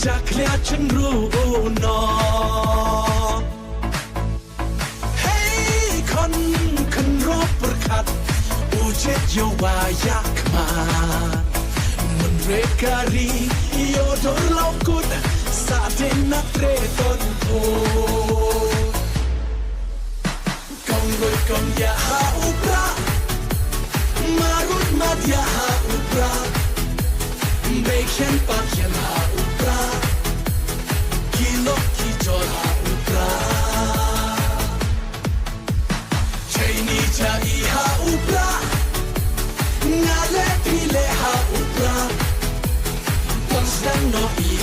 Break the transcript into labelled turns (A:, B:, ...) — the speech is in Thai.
A: จะเคลียร์ฉันรู้นอเฮ้ยคนรบประคัดอูเจ็ดโยวายักมามันเรการีโยโดนเล่ากุดสาเดนนักเรต้นโพกองรวยกองยาหาอุปรามารุดมาดยาหาอุปราเบคเชนปากยันหาอุปรากิโลกิจอหาอุปราใช่นี่จะอีหาอุปรางาเลพีเลหาอุปราวันสันโนอี